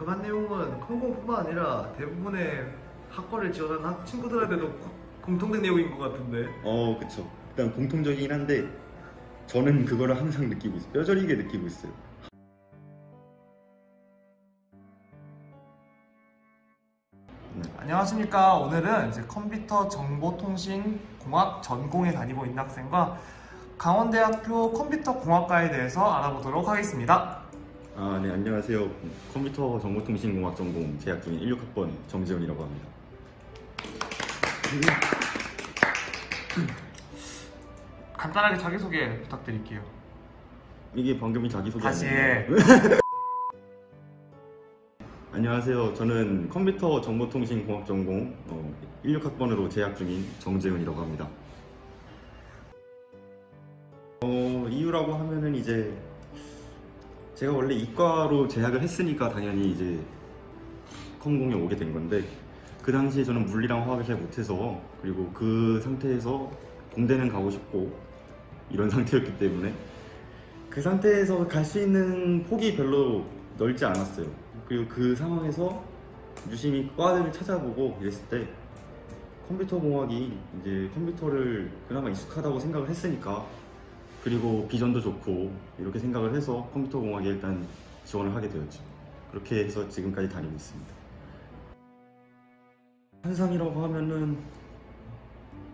궁금한 내용은 컴공뿐만 아니라 대부분의 학과를 지원하는 친구들한테도 공통된 내용인 것 같은데. 그쵸. 일단 공통적이긴 한데 저는 그거를 항상 느끼고 있어요. 뼈저리게 느끼고 있어요. 안녕하십니까. 오늘은 이제 컴퓨터 정보통신공학 전공에 다니고 있는 학생과 강원대학교 컴퓨터공학과에 대해서 알아보도록 하겠습니다. 네, 안녕하세요. 컴퓨터 정보통신공학 전공 재학 중인 16학번 정지훈이라고 합니다. 간단하게 자기소개 부탁드릴게요. 이게 방금이 자기소개 다시 해. 안녕하세요. 저는 컴퓨터 정보통신공학 전공 16학번으로 재학 중인 정재훈이라고 합니다. 이유라고 하면은 이제 제가 원래 이과로 재학을 했으니까 당연히 이제 컴공에 오게 된 건데, 그 당시에 저는 물리랑 화학을 잘 못해서, 그리고 그 상태에서 공대는 가고 싶고 이런 상태였기 때문에 그 상태에서 갈 수 있는 폭이 별로 넓지 않았어요. 그리고 그 상황에서 유심히 과들을 찾아보고 이랬을 때 컴퓨터 공학이 이제 컴퓨터를 그나마 익숙하다고 생각을 했으니까, 그리고 비전도 좋고 이렇게 생각을 해서 컴퓨터 공학에 일단 지원을 하게 되었죠. 그렇게 해서 지금까지 다니고 있습니다. 환상이라고 하면은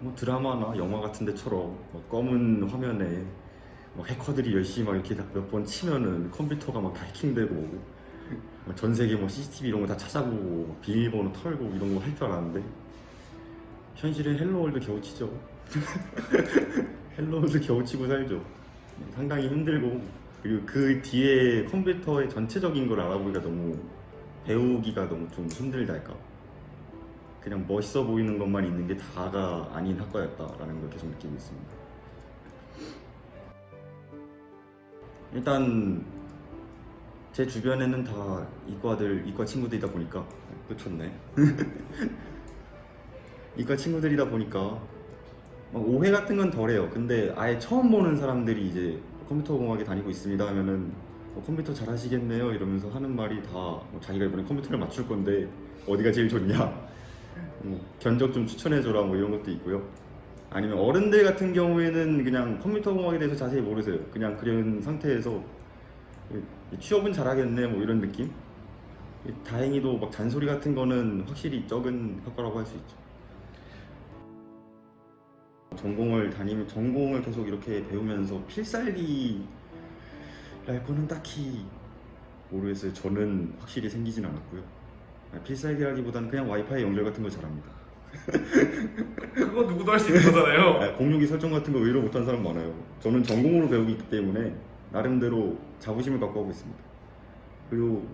뭐 드라마나 영화 같은 데처럼 검은 화면에 해커들이 열심히 막 이렇게 몇 번 치면은 컴퓨터가 막 해킹되고 전 세계 뭐 CCTV 이런 거 다 찾아보고 비밀번호 털고 이런 거 할 줄 알았는데, 현실은 헬로월드 겨우 치죠. 헬로월드 겨우 치고 살죠. 상당히 힘들고, 그리고 그 뒤에 컴퓨터의 전체적인 걸 알아보기가 너무, 배우기가 너무 좀 힘들달까. 그냥 멋있어 보이는 것만 있는 게 다가 아닌 학과였다라는 걸 계속 느끼고 있습니다. 일단 제 주변에는 다 이과 친구들이다 보니까, 끝쳤네. 이과 친구들이다 보니까 오해 같은 건 덜해요. 근데 아예 처음 보는 사람들이 이제 컴퓨터 공학에 다니고 있습니다 하면은 컴퓨터 잘 하시겠네요 이러면서 하는 말이 다 자기가 이번에 컴퓨터를 맞출 건데 어디가 제일 좋냐, 견적 좀 추천해줘라 뭐 이런 것도 있고요. 아니면 어른들 같은 경우에는 그냥 컴퓨터 공학에 대해서 자세히 모르세요. 그냥 그런 상태에서 취업은 잘하겠네 뭐 이런 느낌? 다행히도 막 잔소리 같은 거는 확실히 적은 학과라고 할 수 있죠. 전공을 계속 이렇게 배우면서 필살기랄 거는 딱히 모르겠어요. 저는 확실히 생기진 않았고요. 필살기라기보다는 그냥 와이파이 연결 같은 거 잘합니다. 그거 누구도 할 수 있는 거잖아요. 공유기 설정 같은 거 의외로 못하는 사람 많아요. 저는 전공으로 배우고 있기 때문에 나름대로 자부심을 갖고 하고 있습니다. 그리고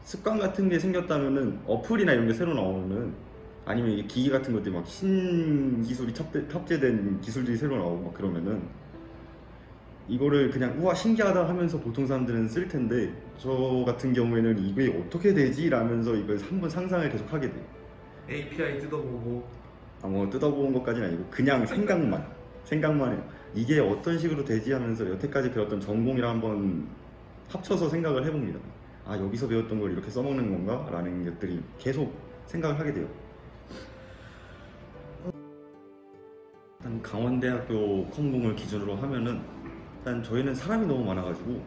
습관 같은 게 생겼다면은 어플이나 이런 게 새로 나오면은, 아니면 이게 기기 같은 것들이 막 신기술이 탑재된 기술들이 새로 나오고 막 그러면은 이거를 그냥 우와 신기하다 하면서 보통 사람들은 쓸 텐데, 저 같은 경우에는 이게 어떻게 되지? 라면서 이걸 한번 상상을 계속 하게 돼요. API 뜯어보고. 뭐 뜯어보는 것까지는 아니고 그냥 생각만 해요. 이게 어떤 식으로 되지 하면서 여태까지 배웠던 전공이랑 한번 합쳐서 생각을 해봅니다. 여기서 배웠던 걸 이렇게 써먹는 건가? 라는 것들이 계속 생각을 하게 돼요. 일단 강원대학교 컴공을 기준으로 하면은, 일단 저희는 사람이 너무 많아가지고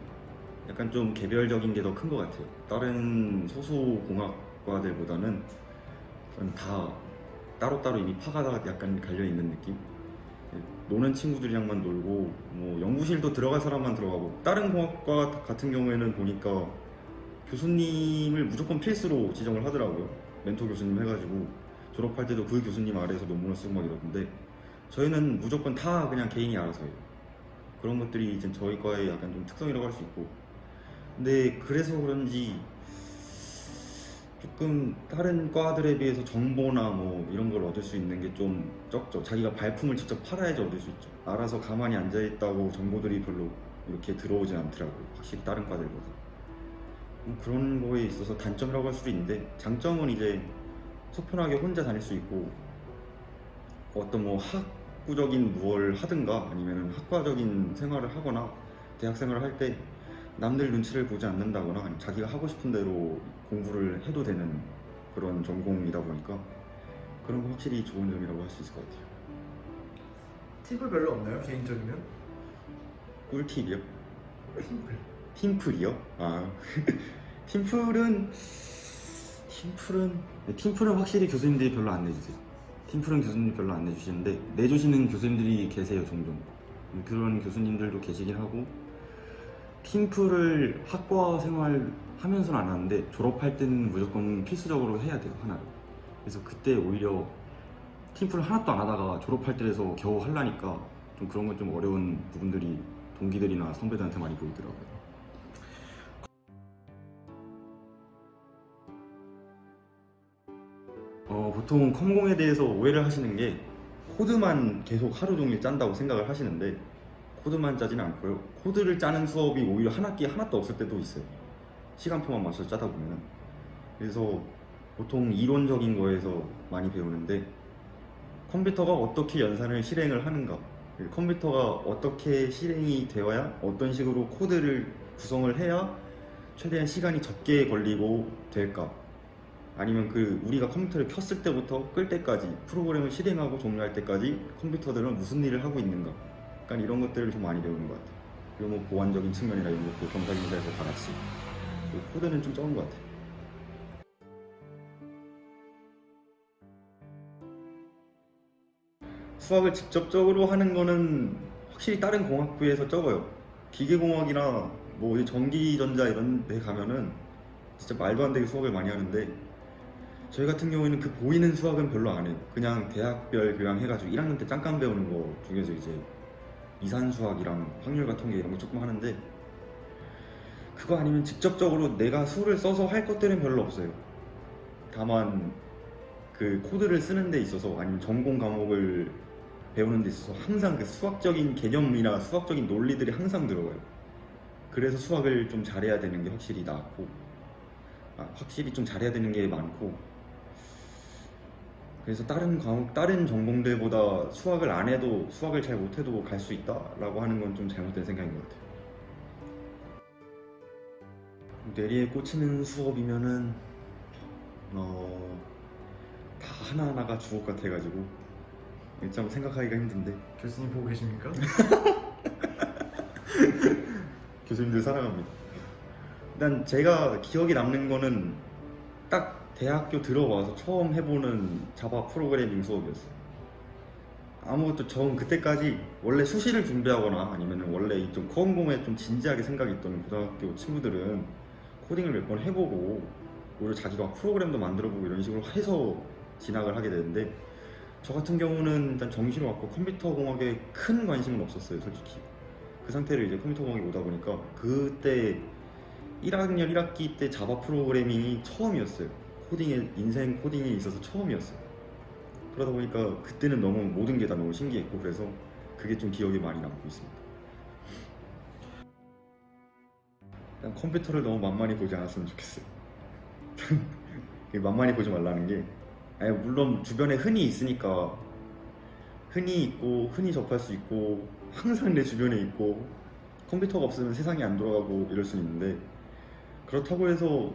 약간 좀 개별적인 게 더 큰 것 같아요. 다른 소수 공학과들보다는 다 따로따로 이미 파가 다 약간 갈려있는 느낌? 노는 친구들이랑만 놀고, 뭐 연구실도 들어갈 사람만 들어가고, 다른 공학과 같은 경우에는 보니까 교수님을 무조건 필수로 지정을 하더라고요. 멘토 교수님 해가지고 졸업할 때도 그 교수님 아래에서 논문을 쓰고 막 이러던데, 저희는 무조건 다 그냥 개인이 알아서 해요. 그런 것들이 이제 저희 과의 약간 좀 특성이라고 할 수 있고, 근데 그래서 그런지 조금 다른 과들에 비해서 정보나 뭐 이런 걸 얻을 수 있는 게 좀 적죠. 자기가 발품을 직접 팔아야지 얻을 수 있죠. 알아서 가만히 앉아있다고 정보들이 별로 이렇게 들어오진 않더라고요. 확실히 다른 과들보다. 그런 거에 있어서 단점이라고 할 수도 있는데, 장점은 이제 속 편하게 혼자 다닐 수 있고, 어떤 뭐 학구적인 무엇을 하든가 아니면 학과적인 생활을 하거나 대학 생활을 할 때 남들 눈치를 보지 않는다거나, 자기가 하고 싶은 대로 공부를 해도 되는 그런 전공이다 보니까 그런 거 확실히 좋은 점이라고 할 수 있을 것 같아요. 팁을 별로 없나요? 개인적이면? 꿀팁이요? 팀플. 팀플이요? 아 팀플은 확실히 교수님들이 별로 안 내주세요. 팀플은 교수님들이 별로 안 내주시는데 내주시는 교수님들이 계세요. 종종 그런 교수님들도 계시긴 하고, 팀플을 학과 생활 하면서는 안 하는데 졸업할 때는 무조건 필수적으로 해야 돼요, 하나를. 그래서 그때 오히려 팀플을 하나도 안 하다가 졸업할 때에서 겨우 하려니까 좀 그런 건 좀 어려운 부분들이 동기들이나 선배들한테 많이 보이더라고요. 보통 컴공에 대해서 오해를 하시는 게 코드만 계속 하루 종일 짠다고 생각을 하시는데, 코드만 짜지는 않고요. 코드를 짜는 수업이 오히려 한 학기에 하나도 없을 때도 있어요. 시간표만 맞춰서 짜다 보면은. 그래서 보통 이론적인 거에서 많이 배우는데, 컴퓨터가 어떻게 연산을 실행을 하는가, 컴퓨터가 어떻게 실행이 되어야 어떤 식으로 코드를 구성을 해야 최대한 시간이 적게 걸리고 될까, 아니면 우리가 컴퓨터를 켰을 때부터 끌 때까지 프로그램을 실행하고 종료할 때까지 컴퓨터들은 무슨 일을 하고 있는가, 약간 이런 것들을 좀 많이 배우는 것 같아요. 그리고 뭐 보안적인 측면이나 이런 것도 겸사겸사해서 다 같이. 코드는 좀 적은 것 같아요. 수학을 직접적으로 하는 거는 확실히 다른 공학부에서 적어요. 기계공학이나 뭐 전기전자 이런 데 가면은 진짜 말도 안 되게 수학을 많이 하는데, 저희 같은 경우에는 그 보이는 수학은 별로 안 해요. 그냥 대학별 교양 해가지고 1학년 때 잠깐 배우는 거 중에서 이제 이산수학이랑 확률과 통계 이런 거 조금 하는데, 그거 아니면 직접적으로 내가 수를 써서 할 것들은 별로 없어요. 다만 그 코드를 쓰는 데 있어서, 아니면 전공 과목을 배우는 데 있어서 항상 그 수학적인 개념이나 수학적인 논리들이 항상 들어가요. 그래서 수학을 좀 잘해야 되는 게 확실히 낫고, 확실히 좀 잘해야 되는 게 많고, 그래서 다른 과목, 다른 전공들보다 수학을 안 해도, 수학을 잘 못해도 갈 수 있다라고 하는 건 좀 잘못된 생각인 것 같아요. 뇌리에 꽂히는 수업이면은 다 하나하나가 주옥 같아가지고 좀 생각하기가 힘든데. 교수님 보고 계십니까? 교수님들 사랑합니다. 일단 제가 기억에 남는 거는 딱 대학교 들어와서 처음 해보는 자바 프로그래밍 수업이었어요. 아무것도 전 그때까지 원래 수시를 준비하거나 아니면 원래 좀 컴공에 좀 진지하게 생각이 있던 고등학교 친구들은 코딩을 몇 번 해보고 오히려 자기가 프로그램도 만들어보고 이런 식으로 해서 진학을 하게 되는데, 저 같은 경우는 일단 정시로 왔고 컴퓨터 공학에 큰 관심은 없었어요, 솔직히. 그 상태로 이제 컴퓨터 공학에 오다 보니까 그때 1학년 1학기 때 자바 프로그래밍이 처음이었어요. 인생 코딩에 있어서 처음이었어요. 그러다 보니까 그때는 너무 모든 게 다 너무 신기했고, 그래서 그게 좀 기억에 많이 남고 있습니다. 일단 컴퓨터를 너무 만만히 보지 않았으면 좋겠어요. 만만히 보지 말라는 게, 물론 주변에 흔히 있으니까, 흔히 있고 흔히 접할 수 있고 항상 내 주변에 있고, 컴퓨터가 없으면 세상이 안 돌아가고 이럴 수는 있는데, 그렇다고 해서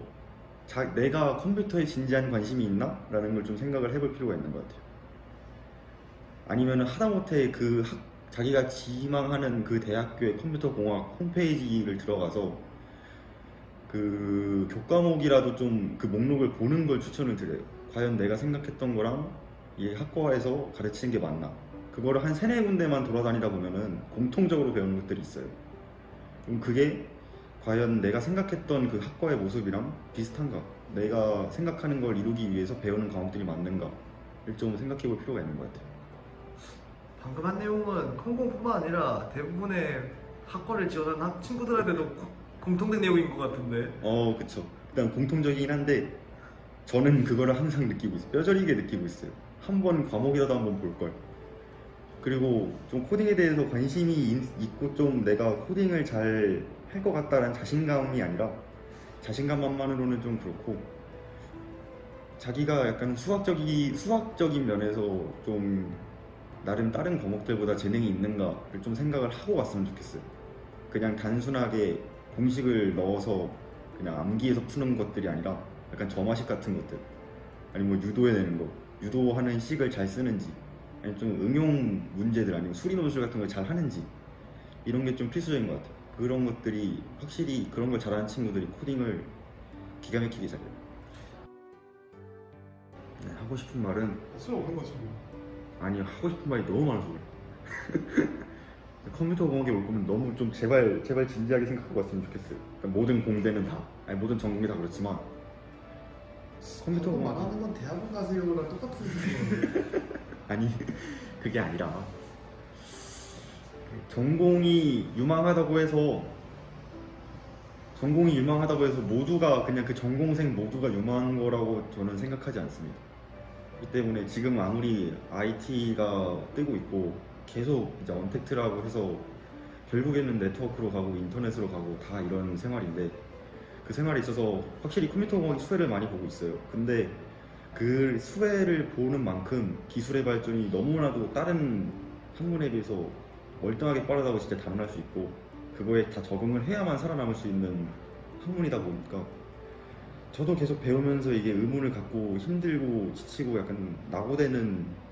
내가 컴퓨터에 진지한 관심이 있나? 라는 걸 좀 생각을 해볼 필요가 있는 것 같아요. 아니면 하다못해 자기가 지망하는 그 대학교의 컴퓨터 공학 홈페이지를 들어가서 그 교과목이라도 좀 그 목록을 보는 걸 추천을 드려요. 과연 내가 생각했던 거랑 이 학과에서 가르치는 게 맞나? 그거를 한 3-4군데만 돌아다니다 보면은 공통적으로 배우는 것들이 있어요. 그럼 그게 과연 내가 생각했던 그 학과의 모습이랑 비슷한가? 내가 생각하는 걸 이루기 위해서 배우는 과목들이 맞는가를 좀 생각해 볼 필요가 있는 것 같아요. 방금 한 내용은 컴공뿐만 아니라 대부분의 학과를 지원한 친구들한테도 공통된 내용인 것 같은데. 그쵸. 일단 공통적이긴 한데 저는 그거를 항상 느끼고 있어요. 뼈저리게 느끼고 있어요. 한 번 과목이라도 한번 볼 걸. 그리고 좀 코딩에 대해서 관심이 있고 좀 내가 코딩을 잘 할 것 같다는 자신감이 아니라, 자신감만으로는 좀 그렇고, 자기가 약간 수학적인 면에서 좀 나름 다른 과목들보다 재능이 있는가를 좀 생각을 하고 갔으면 좋겠어요. 그냥 단순하게 공식을 넣어서 그냥 암기해서 푸는 것들이 아니라 약간 점화식 같은 것들, 아니 뭐 유도해내는 거, 유도하는 식을 잘 쓰는지, 아니 좀 응용 문제들 아니면 수리 논술 같은 걸 잘 하는지, 이런 게 좀 필수적인 것 같아요. 그런 것들이 확실히 그런 걸 잘하는 친구들이 코딩을 기가 막히게 잘해요. 네, 하고 싶은 말은, 소용 없는 거지 뭐. 아니 하고 싶은 말이 너무 많아서 그래. 컴퓨터 공학에 올 거면 너무 좀 제발 진지하게 생각하고 왔으면 좋겠어요. 그러니까 모든 공대는 다, 아니 모든 전공이 다 그렇지만 컴퓨터 방금 공학, 말하는 건 대학원 가세요랑 똑같은 거예요. 아니 그게 아니라 전공이 유망하다고 해서 모두가 그냥 그 전공생 모두가 유망한 거라고 저는 생각하지 않습니다. 그렇기 때문에 지금 아무리 IT가 뜨고 있고 계속 이제 언택트라고 해서 결국에는 네트워크로 가고 인터넷으로 가고 다 이런 생활인데, 그 생활에 있어서 확실히 컴퓨터 공학이 수혜를 많이 보고 있어요. 근데 그 수혜를 보는 만큼 기술의 발전이 너무나도 다른 학문에 비해서 월등하게 빠르다고 진짜 단언할 수 있고, 그거에 다 적응을 해야만 살아남을 수 있는 학문이다 보니까 저도 계속 배우면서 이게 의문을 갖고 힘들고 지치고 약간 낙오되는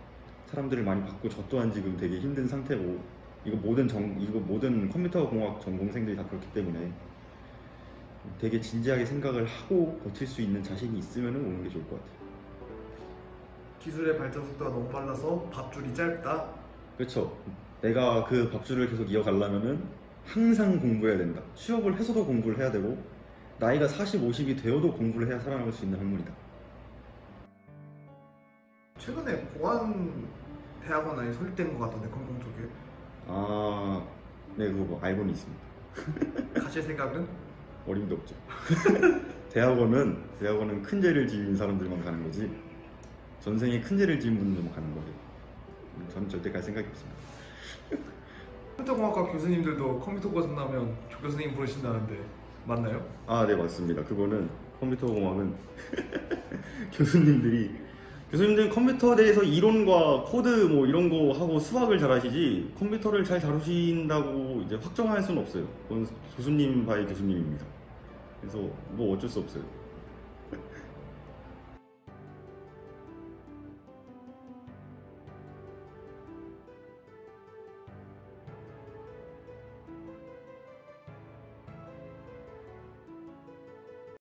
사람들을 많이 봤고, 저 또한 지금 되게 힘든 상태고, 이거 모든 컴퓨터 공학 전공생들이 다 그렇기 때문에 되게 진지하게 생각을 하고 버틸 수 있는 자신이 있으면 오는 게 좋을 것 같아요. 기술의 발전 속도가 너무 빨라서 밥줄이 짧다. 그렇죠. 내가 그 밥줄을 계속 이어가려면은 항상 공부해야 된다. 취업을 해서도 공부를 해야 되고, 나이가 40, 50이 되어도 공부를 해야 살아남을 수 있는 학문이다. 최근에 공안 대학원 안에 설립된 것 같던데, 컴공 쪽에. 아, 네, 그거 뭐 알고는 있습니다. 가실 생각은? 어림도 없죠. 대학원은 큰 죄를 지은 사람들만 가는 거지, 전생에 큰 죄를 지은 분들만 가는 거예요. 저는 절대 갈 생각이 없습니다. 컴퓨터공학과 교수님들도 컴퓨터 고장나면 교수님 부르신다는데 맞나요? 아, 네, 맞습니다. 그거는 컴퓨터 공학은 교수님들은 컴퓨터에 대해서 이론과 코드 뭐 이런 거 하고 수학을 잘 하시지 컴퓨터를 잘 다루신다고 이제 확정할 수는 없어요. 그건 교수님 바이 교수님입니다. 그래서 뭐 어쩔 수 없어요.